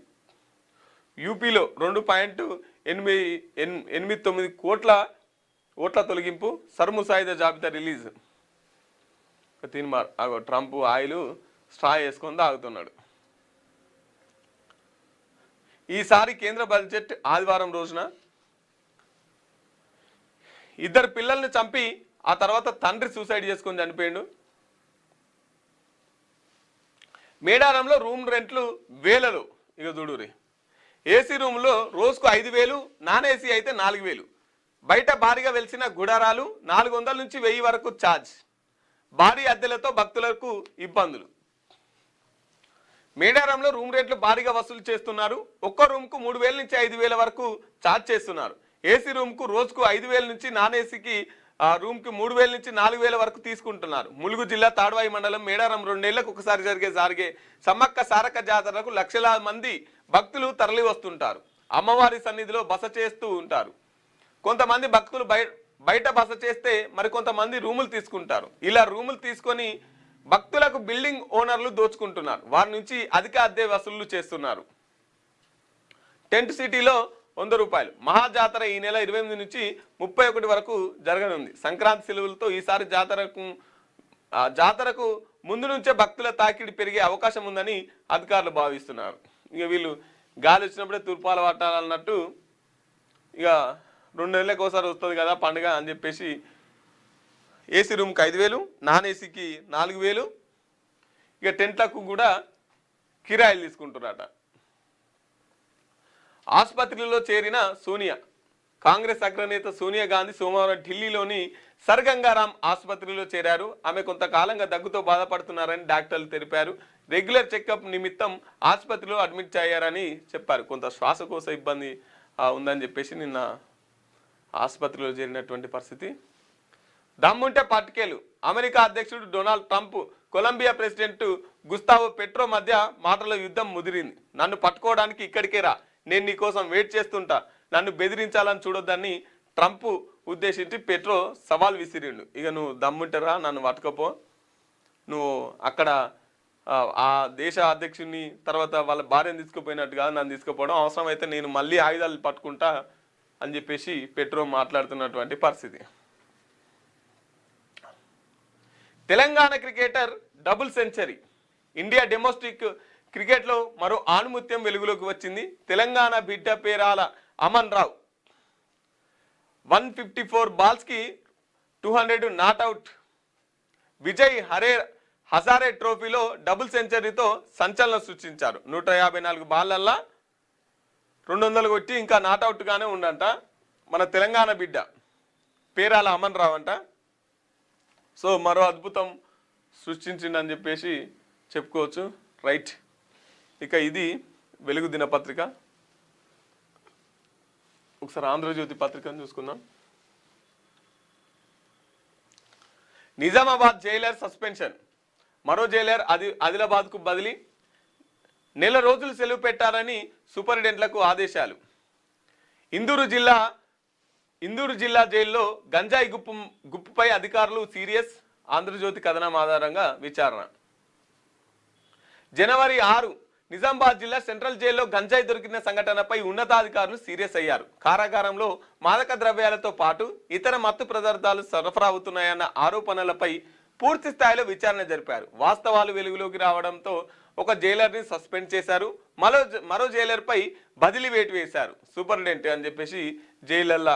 యూపీలో 2.89 కోట్ల ఓట్ల తొలగింపు, సర్ముసాయిదా జాబితా release. Teenmaar Trump oil straw వేసుకొని తాగుతున్నాడు. ఈసారి కేంద్ర బడ్జెట్ ఆదివారం రోజున 2 పిల్లల్ని చంపి ఆ తర్వాత తండ్రి సూసైడ్ చేసుకొని చనిపోయాడు. మేడారంలో రూమ్ రెంట్లు వేలలో. ఇక చూడురి, ఏసీ రూమ్లో రోజుకు 5,000, నాన్ ఏసీ అయితే 4,000. బయట భారీగా వెలిసిన గుడారాలు 400 నుంచి 1000 వరకు ఛార్జ్. భారీ అద్దెలతో భక్తులకు ఇబ్బందులు. మేడారంలో రూమ్ రేట్లు భారీగా వసూలు చేస్తున్నారు. ఒక్కో రూమ్కు 3,000 నుంచి 5,000 వరకు ఛార్జ్ చేస్తున్నారు. ఏసీ రూమ్కు రోజుకు 5,000 నుంచి, నాన్ ఏసీకి రూమ్కి 3,000 నుంచి 4,000 వరకు తీసుకుంటున్నారు. ములుగు జిల్లా తాడ్వాయి మండలం మేడారం 2 నెలలకు ఒకసారి జరిగే సమ్మక్క సారక్క జాతరకు లక్షలాది మంది భక్తులు తరలి వస్తుంటారు. అమ్మవారి సన్నిధిలో బస చేస్తూ ఉంటారు. కొంతమంది భక్తులు బయట బస చేస్తే మరికొంతమంది రూములు తీసుకుంటారు. ఇలా రూములు తీసుకొని భక్తులకు బిల్డింగ్ ఓనర్లు దోచుకుంటున్నారు. వారి నుంచి అధిక అద్దె వసూళ్లు చేస్తున్నారు. టెంట్ సిటీలో 100 రూపాయలు. మహాజాతర ఈ నెల 28 నుంచి 31 వరకు జరగనుంది. సంక్రాంతి సెలవులతో ఈసారి జాతరకు ముందు నుంచే భక్తుల తాకిడి పెరిగే అవకాశం ఉందని అధికారులు భావిస్తున్నారు. ఇక వీళ్ళు గాలి వచ్చినప్పుడే తూర్పాలు పట్టాలన్నట్టు ఇక 2 నెలలకు ఒకసారి వస్తుంది కదా పండుగ అని చెప్పేసి ఏసీ రూమ్కి 5,000, నాన్ ఏసీకి 4,000, ఇక టెంట్లకు కూడా కిరాయిలు తీసుకుంటున్నారట. ఆసుపత్రిలో చేరిన సోనియా. కాంగ్రెస్ అగ్రనేత సోనియా గాంధీ సోమవారం ఢిల్లీలోని సర్గంగారాం ఆసుపత్రిలో చేరారు. ఆమె కొంతకాలంగా దగ్గుతో బాధపడుతున్నారని డాక్టర్లు తెలిపారు. రెగ్యులర్ చెకప్ నిమిత్తం ఆసుపత్రిలో అడ్మిట్ అయ్యారని చెప్పారు. కొంత శ్వాసకోశ ఇబ్బంది ఉందని చెప్పేసి నిన్న ఆసుపత్రిలో చేరినటువంటి పరిస్థితి. దమ్ముంటే పట్టుకేలు. అమెరికా అధ్యక్షుడు Donald Trump Colombia president Gustavo Petro మధ్య మాటల యుద్ధం ముదిరింది. నన్ను పట్టుకోవడానికి ఇక్కడికే రా, నేను నీ కోసం వెయిట్ చేస్తుంటా, నన్ను బెదిరించాలని చూడొద్దని ట్రంప్ ఉద్దేశించి పెట్రో సవాల్ విసిరిండు. ఇక నువ్వు దమ్ముంటారా, నన్ను పట్టుకపో, నువ్వు అక్కడ ఆ దేశ అధ్యక్షుడిని తర్వాత వాళ్ళ భార్యను తీసుకుపోయినట్టుగా నన్ను తీసుకుపోవడం, అవసరమైతే నేను మళ్ళీ ఆయుధాలు పట్టుకుంటా అని చెప్పేసి పెట్రో మాట్లాడుతున్నటువంటి పరిస్థితి. Telangana cricketer double century. India domestic క్రికెట్లో మరో ఆణిముత్యం వెలుగులోకి వచ్చింది. తెలంగాణ బిడ్డ పేరాల అమన్ రావు 154 బాల్స్కి 200 నాట్అవుట్. విజయ్ హజారే ట్రోఫీలో డబుల్ సెంచరీతో సంచలనం సృష్టించారు. 154 బాల్లల్లా 200 కొట్టి ఇంకా నాట్అవుట్గానే ఉండంట మన తెలంగాణ బిడ్డ పేరాల అమన్ రావు అంట. సో మరో అద్భుతం సృష్టించిండని చెప్పేసి చెప్పుకోవచ్చు. రైట్, ఇక ఇది వెలుగు దినపత్రిక. ఒకసారి ఆంధ్రజ్యోతి పత్రికను చూసుకుందాం. Nizamabad Jailer suspension. మరో జైలర్ ఆదిలాబాద్కు బదిలీ. నెల రోజులు సెలవు పెట్టాలని సూపరింటెండెంట్లకు ఆదేశాలు. ఇందూరు జిల్లా జైల్లో గంజాయి గుప్పుపై అధికారులు సీరియస్. ఆంధ్రజ్యోతి కథనం ఆధారంగా విచారణ. జనవరి 6 నిజామాబాద్ జిల్లా సెంట్రల్ జైల్లో గంజాయి దొరికిన సంఘటనపై ఉన్నతాధికారులు సీరియస్ అయ్యారు. కారాగారంలో మాదక ద్రవ్యాలతో పాటు ఇతర మత్తు పదార్థాలు సరఫరా అవుతున్నాయన్న ఆరోపణలపై పూర్తి స్థాయిలో విచారణ జరిపారు. వాస్తవాలు వెలుగులోకి రావడంతో ఒక జైలర్ని సస్పెండ్ చేశారు. మరో జైలర్పై బదిలీ వేటు వేశారు. సూపరింటెండెంట్ అని చెప్పేసి జైలర్ల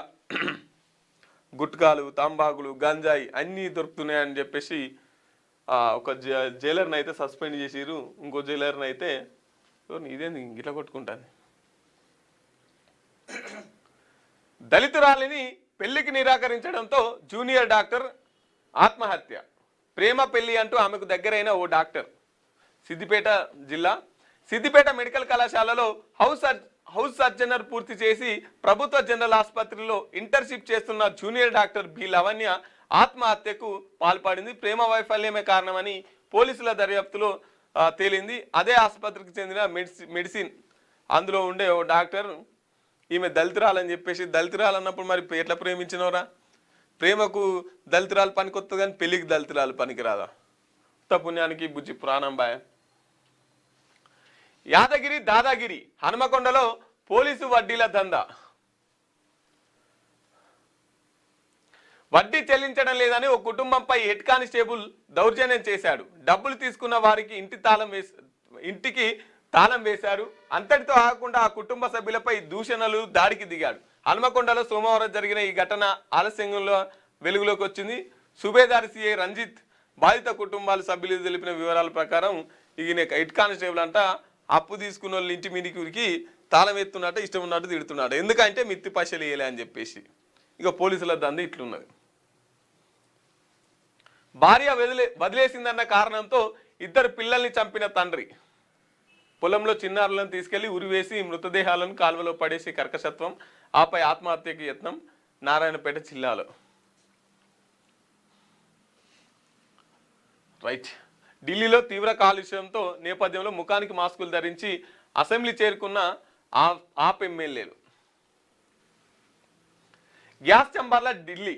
గుట్కాలు, తంబాకులు, గంజాయి అన్నీ దొరుకుతున్నాయని చెప్పేసి ఒక జైలర్ని అయితే సస్పెండ్ చేసిరు. ఇంకో జైలర్ని అయితే ఇదేంది గిట్లా కొట్టుకుంటాను. దళితురాలిని పెళ్లికి నిరాకరించడంతో జూనియర్ డాక్టర్ ఆత్మహత్య. ప్రేమ పెళ్లి అంటూ ఆమెకు దగ్గరైన ఓ డాక్టర్. సిద్దిపేట మెడికల్ కళాశాలలో హౌస్ సర్జనర్ పూర్తి చేసి ప్రభుత్వ జనరల్ ఆసుపత్రిలో ఇంటర్న్షిప్ చేస్తున్న జూనియర్ డాక్టర్ బి లవణ్య ఆత్మహత్యకు పాల్పడింది. ప్రేమ వైఫల్యమే కారణమని పోలీసుల దర్యాప్తులో తేలింది. అదే ఆసుపత్రికి చెందిన మెడిసిన్ అందులో ఉండే ఓ డాక్టర్ ఈమె దళితురాలని చెప్పేసి, దళితురాలు అన్నప్పుడు మరి ఎట్లా ప్రేమించినవరా? ప్రేమకు దళితురాలు పనికొత్తది కానీ పెళ్లికి దళితురాలు పనికిరాదా? ఉత్త పుణ్యానికి బుజ్జి ప్రాణం బాయ. యాదగిరి దాదాగిరి. హనుమకొండలో పోలీసు వడ్డీల దందా. వడ్డీ చెల్లించడం లేదని ఓ కుటుంబంపై హెడ్ కానిస్టేబుల్ దౌర్జన్యం చేశాడు. డబ్బులు తీసుకున్న వారికి ఇంటికి తాళం వేశారు. అంతటితో ఆగకుండా ఆ కుటుంబ సభ్యులపై దూషణలు, దాడికి దిగాడు. హనుమకొండలో సోమవారం జరిగిన ఈ ఘటన ఆలస్యంలో వెలుగులోకి వచ్చింది. సుబేదార్ సిఐ రంజిత్ బాధిత కుటుంబాల సభ్యులు తెలిపిన వివరాల ప్రకారం ఈయన హెడ్ కానిస్టేబుల్ అంట అప్పు తీసుకున్న వాళ్ళు ఇంటి మీదికి ఉరికి తాళం ఎత్తున్నట్టు ఇష్టం ఉన్నట్టు తిడుతున్నాడు. ఎందుకంటే మిత్తి పైసలు వేయలే అని చెప్పేసి. ఇక పోలీసుల దంద ఇట్లున్నది. భార్య వదిలేసిందన్న కారణంతో 2 పిల్లల్ని చంపిన తండ్రి. పొలంలో చిన్నారులను తీసుకెళ్లి ఉరివేసి మృతదేహాలను కాల్వలో పడేసి కర్కశత్వం, ఆపై ఆత్మహత్యకి యత్నం. నారాయణపేట జిల్లాలో. రైట్, ఢిల్లీలో తీవ్ర కాలుష్యంతో నేపథ్యంలో ముఖానికి మాస్కులు ధరించి అసెంబ్లీ చేరుకున్న ఆప్ ఎమ్మెల్యేలు. గ్యాస్ చంబర్ల ఢిల్లీ.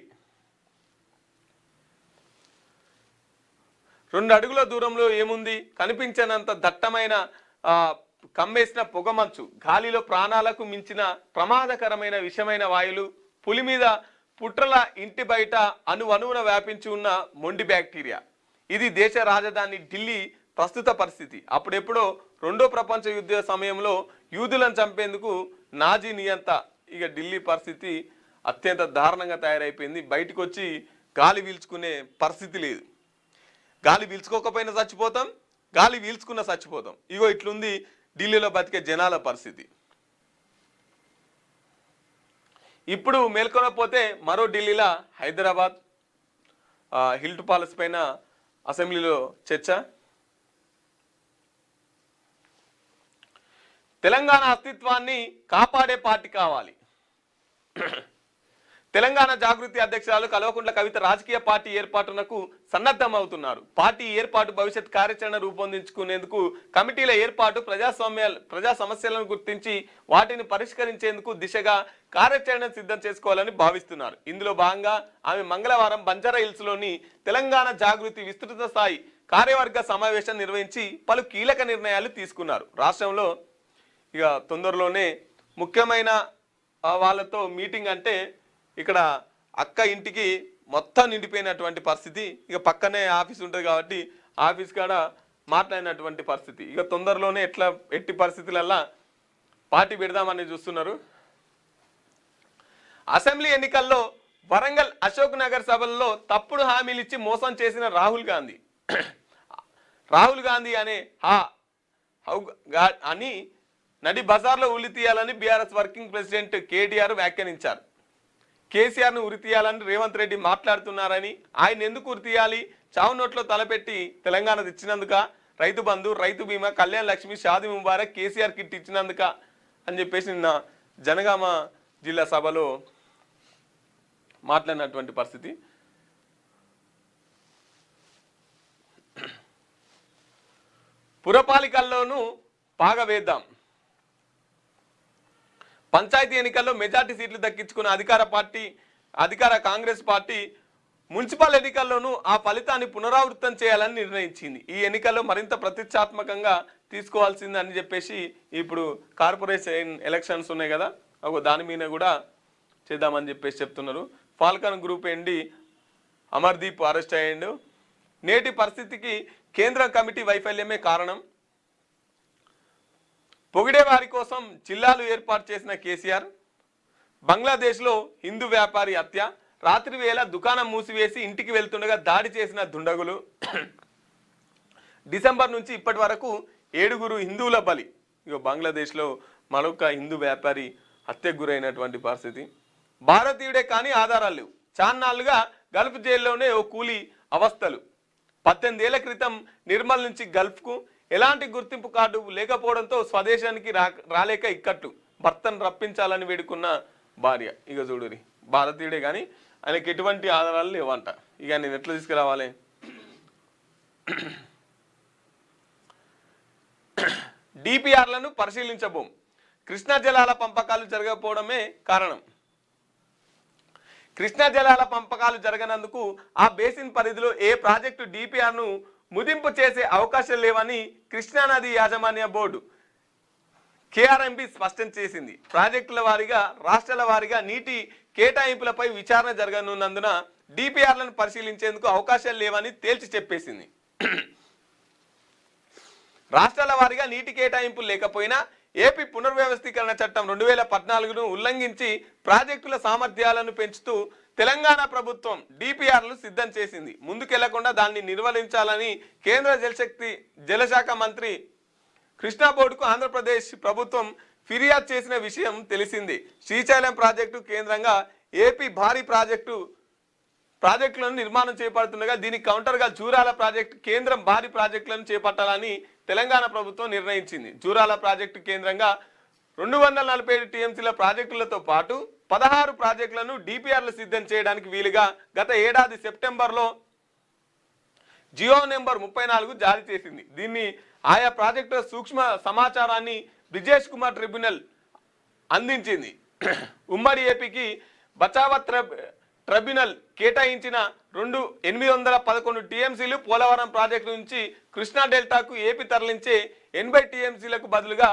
2 అడుగుల దూరంలో ఏముంది? కనిపించనంత దట్టమైన కమ్మేసిన పొగమంచు, గాలిలో ప్రాణాలకు మించిన ప్రమాదకరమైన విషమైన వాయువులు, పులి మీద పుట్రల ఇంటి బయట అణువణువున వ్యాపించి ఉన్న మొండి బ్యాక్టీరియా. ఇది దేశ రాజధాని ఢిల్లీ ప్రస్తుత పరిస్థితి. అప్పుడెప్పుడో 2వ ప్రపంచ యుద్ధ సమయంలో యూదులను చంపేందుకు నాజీ నియంత. ఇక ఢిల్లీ పరిస్థితి అత్యంత దారుణంగా తయారైపోయింది. బయటకు వచ్చి గాలి పీల్చుకునే పరిస్థితి లేదు. గాలి పీల్చుకోకపోయినా చచ్చిపోతాం, గాలి పీల్చుకున్నా చచ్చిపోతాం. ఇగో ఇట్లుంది ఢిల్లీలో బతికే జనాల పరిస్థితి. ఇప్పుడు మేల్కొనకపోతే మరో ఢిల్లీలో హైదరాబాద్ హిల్ట్ పాలస్ పైన అసెంబ్లీలో చర్చ. తెలంగాణ అస్తిత్వాన్ని కాపాడే పార్టీ కావాలి. తెలంగాణ జాగృతి అధ్యక్షురాలు కల్వకుంట్ల కవిత రాజకీయ పార్టీ ఏర్పాటునకు సన్నద్ధమవుతున్నారు. పార్టీ ఏర్పాటు భవిష్యత్ కార్యాచరణ రూపొందించుకునేందుకు కమిటీల ఏర్పాటు, ప్రజా సమస్యలను గుర్తించి వాటిని పరిష్కరించేందుకు దిశగా కార్యాచరణ సిద్ధం చేసుకోవాలని భావిస్తున్నారు. ఇందులో భాగంగా ఆమె మంగళవారం బంజారా హిల్స్ లోని తెలంగాణ జాగృతి విస్తృత స్థాయి కార్యవర్గ సమావేశం నిర్వహించి పలు కీలక నిర్ణయాలు తీసుకున్నారు. రాష్ట్రంలో ఇక తొందరలోనే ముఖ్యమైన వాళ్ళతో మీటింగ్, అంటే ఇక్కడ అక్క ఇంటికి మొత్తం నిండిపోయినటువంటి పరిస్థితి. ఇక పక్కనే ఆఫీస్ ఉంటుంది కాబట్టి ఆఫీస్ కాడ మాట్లాడినటువంటి పరిస్థితి. ఇక తొందరలోనే ఎట్టి పరిస్థితులల్లా పార్టీ పెడదామని చూస్తున్నారు. అసెంబ్లీ ఎన్నికల్లో వరంగల్ అశోక్ నగర్ సభల్లో తప్పుడు హామీలు ఇచ్చి మోసం చేసిన రాహుల్ గాంధీ అనే అని నడి బజార్లో ఉలి తీయాలని బీఆర్ఎస్ వర్కింగ్ ప్రెసిడెంట్ కేటీఆర్ వ్యాఖ్యానించారు. కేసీఆర్ను ఉరి తీయాలని రేవంత్ రెడ్డి మాట్లాడుతున్నారని, ఆయన ఎందుకు ఉరి తీయాలి, చావు నోట్లో తలపెట్టి తెలంగాణ తెచ్చినందుక, రైతు బంధు, రైతు బీమా, కళ్యాణ లక్ష్మి, షాదీ ముబారక్, కేసీఆర్ కిట్ ఇచ్చినందుక అని చెప్పేసి నిన్న జనగామ జిల్లా సభలో మాట్లాడినటువంటి పరిస్థితి. పురపాలికల్లోనూ పాగ వేద్దాం. పంచాయతీ ఎన్నికల్లో మెజార్టీ సీట్లు దక్కించుకున్న అధికార కాంగ్రెస్ పార్టీ మున్సిపల్ ఎన్నికల్లోనూ ఆ ఫలితాన్ని పునరావృతం చేయాలని నిర్ణయించింది. ఈ ఎన్నికల్లో మరింత ప్రతిష్టాత్మకంగా తీసుకోవాల్సిందని చెప్పేసి ఇప్పుడు కార్పొరేషన్ ఎలక్షన్స్ ఉన్నాయి కదా, దాని మీద కూడా చేద్దామని చెప్పేసి చెప్తున్నారు. ఫాల్కన్ గ్రూప్ ఎండి అమర్దీప్ అరెస్ట్ అయ్యిండు. నేటి పరిస్థితికి కేంద్ర కమిటీ వైఫల్యమే కారణం. పొగిడే వారి కోసం జిల్లాలు ఏర్పాటు చేసిన కేసీఆర్. బంగ్లాదేశ్లో హిందూ వ్యాపారి హత్య. రాత్రి వేళ దుకాణం మూసివేసి ఇంటికి వెళ్తుండగా దాడి చేసిన దుండగులు. డిసెంబర్ నుంచి ఇప్పటి వరకు 7 హిందువుల బలి. ఇక బంగ్లాదేశ్లో మరొక హిందూ వ్యాపారి హత్యకు గురైనటువంటి పరిస్థితి. భారతీయుడే కానీ ఆధారాలు లేవు. చాన్నాళ్లుగా గల్ఫ్ జైల్లోనే ఓ కూలీ అవస్థలు. 18 ఏళ్ల క్రితం నిర్మల్ నుంచి గల్ఫ్కు ఎలాంటి గుర్తింపు కార్డు లేకపోవడంతో స్వదేశానికి రాలేక ఇక్కట్టు. భర్తను రప్పించాలని వేడుకున్న భార్య. ఇక చూడురి, భారతీయుడే కానీ ఆయనకి ఎటువంటి ఆధారాలు లేవంట. ఇక నేను ఎట్లా తీసుకురావాలి? డిపిఆర్లను పరిశీలించబోం. కృష్ణా జలాల పంపకాలు జరగకపోవడమే కారణం. కృష్ణా జలాల పంపకాలు జరగనందుకు ఆ బేసిన్ పరిధిలో ఏ ప్రాజెక్టు డిపిఆర్ను ముదింపు చేసే అవకాశం లేవని కృష్ణానది యాజమాన్య బోర్డు కేఆర్ఎంబి స్పష్టం చేసింది. ప్రాజెక్టుల వారీగా, రాష్ట్రాల వారీగా నీటి కేటాయింపులపై విచారణ జరగనున్నందున డిపిఆర్లను పరిశీలించేందుకు అవకాశాలు లేవని తేల్చి చెప్పేసింది. రాష్ట్రాల వారీగా నీటి కేటాయింపులు లేకపోయినా ఏపీ పునర్వ్యవస్థీకరణ చట్టం 2014ను ఉల్లంఘించి ప్రాజెక్టుల సామర్థ్యాలను పెంచుతూ తెలంగాణ ప్రభుత్వం డిపిఆర్లు సిద్ధం చేసింది. ముందుకెళ్లకుండా దాన్ని నిర్వహించాలని కేంద్ర జలశాఖ మంత్రి కృష్ణా బోర్డుకు ఆంధ్రప్రదేశ్ ప్రభుత్వం ఫిర్యాదు చేసిన విషయం తెలిసింది. శ్రీశైలం ప్రాజెక్టు కేంద్రంగా ఏపీ భారీ ప్రాజెక్టులను నిర్మాణం చేపడుతుండగా దీనికి కౌంటర్గా జూరాల ప్రాజెక్టు కేంద్రం భారీ ప్రాజెక్టులను చేపట్టాలని తెలంగాణ ప్రభుత్వం నిర్ణయించింది. జూరాల ప్రాజెక్టు కేంద్రంగా 247 టీఎంసీల ప్రాజెక్టులతో పాటు 16 ప్రాజెక్టులను డిపిఆర్లు సిద్ధం చేయడానికి వీలుగా గత ఏడాది సెప్టెంబర్లో జియో నెంబర్ 34 జారీ చేసింది. దీన్ని ఆయా ప్రాజెక్టుల సూక్ష్మ సమాచారాన్ని బ్రిజేష్ కుమార్ ట్రిబ్యునల్ అందించింది. ఉమ్మడి ఏపీకి బచావత్ ట్రిబ్యునల్ కేటాయించిన 811 టీఎంసీలు పోలవరం ప్రాజెక్టు నుంచి కృష్ణా డెల్టాకు ఏపీ తరలించే 80 టీఎంసీలకు బదులుగా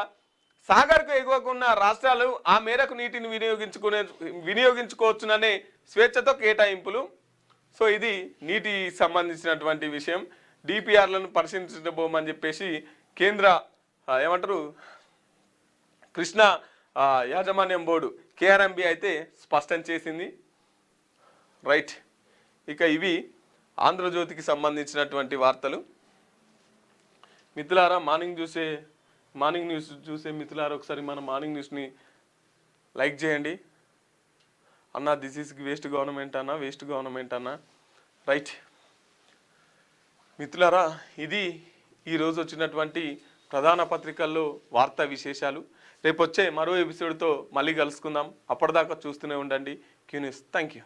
సాగర్కు ఎగువకున్న రాష్ట్రాలు ఆ మేరకు నీటిని వినియోగించుకోవచ్చుననే స్వేచ్ఛతో కేటాయింపులు. సో ఇది నీటి సంబంధించినటువంటి విషయం. డిపిఆర్లను పరిశీలించబోమని చెప్పేసి కేంద్ర కృష్ణా యాజమాన్యం బోర్డు కేఆర్ఎంబి అయితే స్పష్టం చేసింది. రైట్, ఇక ఇవి ఆంధ్రజ్యోతికి సంబంధించినటువంటి వార్తలు. మిత్రులారా, మార్నింగ్ న్యూస్ చూసే మిత్రులారా, ఒకసారి మన మార్నింగ్ న్యూస్ని లైక్ చేయండి. అన్న దిస్ ఈస్ వేస్ట్ గవర్నమెంట్ అన్న రైట్. మిత్రులారా, ఇది ఈరోజు వచ్చినటువంటి ప్రధాన పత్రికల్లో వార్తా విశేషాలు. రేపు వచ్చే మరో ఎపిసోడ్తో మళ్ళీ కలుసుకుందాం. అప్పటిదాకా చూస్తూనే ఉండండి క్యూ న్యూస్. Thank you.